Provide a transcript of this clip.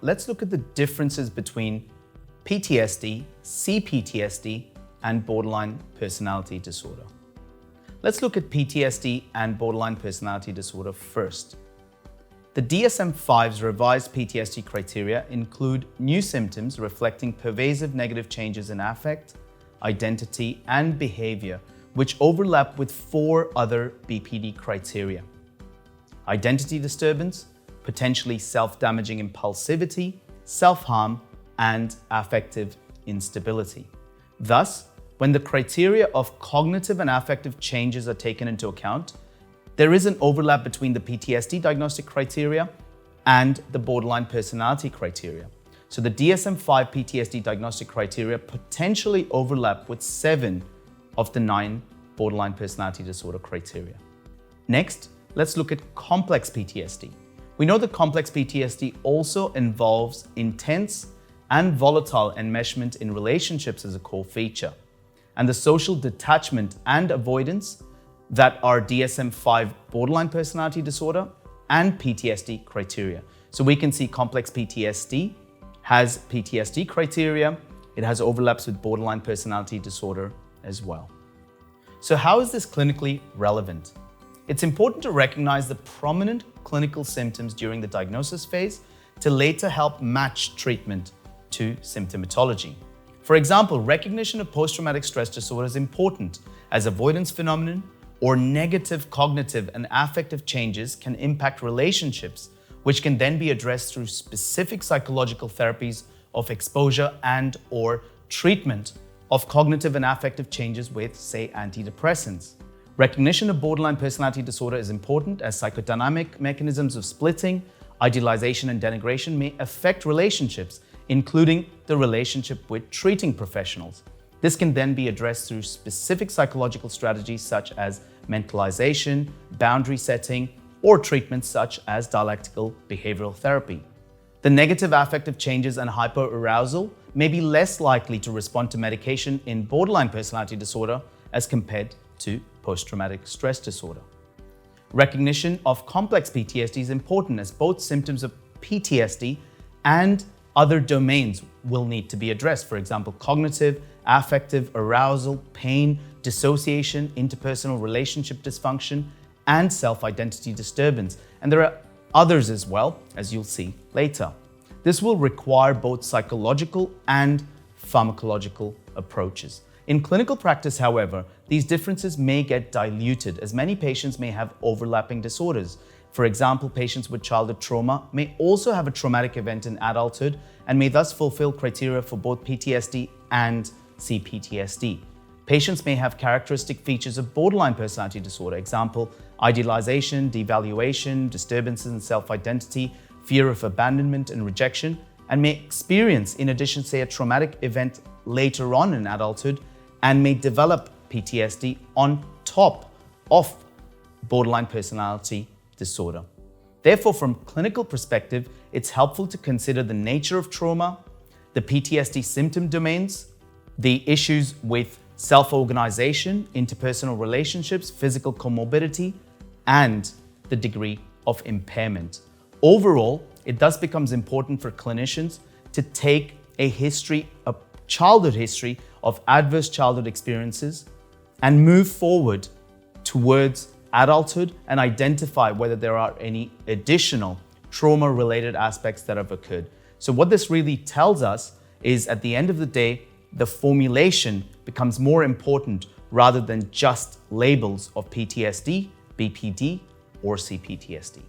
let's look at the differences between PTSD, CPTSD, and borderline personality disorder. Let's look at PTSD and borderline personality disorder first. The DSM-5's revised PTSD criteria include new symptoms reflecting pervasive negative changes in affect, identity, and behavior, which overlap with 4 other BPD criteria: identity disturbance, potentially self-damaging impulsivity, self-harm, and affective instability. Thus, when the criteria of cognitive and affective changes are taken into account, there is an overlap between the PTSD diagnostic criteria and the borderline personality criteria. So the DSM-5 PTSD diagnostic criteria potentially overlap with 7 of the 9 borderline personality disorder criteria. Next, let's look at complex PTSD. We know that complex PTSD also involves intense and volatile enmeshment in relationships as a core feature, and the social detachment and avoidance that are DSM-5 borderline personality disorder and PTSD criteria. So we can see complex PTSD has PTSD criteria, it has overlaps with borderline personality disorder as well. So how is this clinically relevant? It's important to recognize the prominent clinical symptoms during the diagnosis phase to later help match treatment to symptomatology. For example, recognition of post-traumatic stress disorder is important, as avoidance phenomenon or negative cognitive and affective changes can impact relationships, which can then be addressed through specific psychological therapies of exposure and or treatment of cognitive and affective changes with, say, antidepressants. Recognition of borderline personality disorder is important, as psychodynamic mechanisms of splitting, idealization, and denigration may affect relationships, including the relationship with treating professionals. This can then be addressed through specific psychological strategies such as mentalization, boundary setting, or treatments such as dialectical behavioral therapy. The negative affective changes and hyperarousal may be less likely to respond to medication in borderline personality disorder as compared to post-traumatic stress disorder. Recognition of complex PTSD is important, as both symptoms of PTSD and other domains will need to be addressed. For example, cognitive, affective, arousal, pain, dissociation, interpersonal relationship dysfunction, and self-identity disturbance. And there are others as well, as you'll see later. This will require both psychological and pharmacological approaches. In clinical practice, however, these differences may get diluted, as many patients may have overlapping disorders. For example, patients with childhood trauma may also have a traumatic event in adulthood and may thus fulfill criteria for both PTSD and CPTSD. Patients may have characteristic features of borderline personality disorder, example, idealization, devaluation, disturbances in self-identity, fear of abandonment and rejection, and may experience, in addition, say, a traumatic event later on in adulthood, and may develop PTSD on top of borderline personality disorder. Therefore, from a clinical perspective, it's helpful to consider the nature of trauma, the PTSD symptom domains, the issues with self-organization, interpersonal relationships, physical comorbidity, and the degree of impairment. Overall, it thus becomes important for clinicians to take a childhood history of adverse childhood experiences and move forward towards adulthood and identify whether there are any additional trauma-related aspects that have occurred. So what this really tells us is, at the end of the day, the formulation becomes more important rather than just labels of PTSD, BPD, or CPTSD.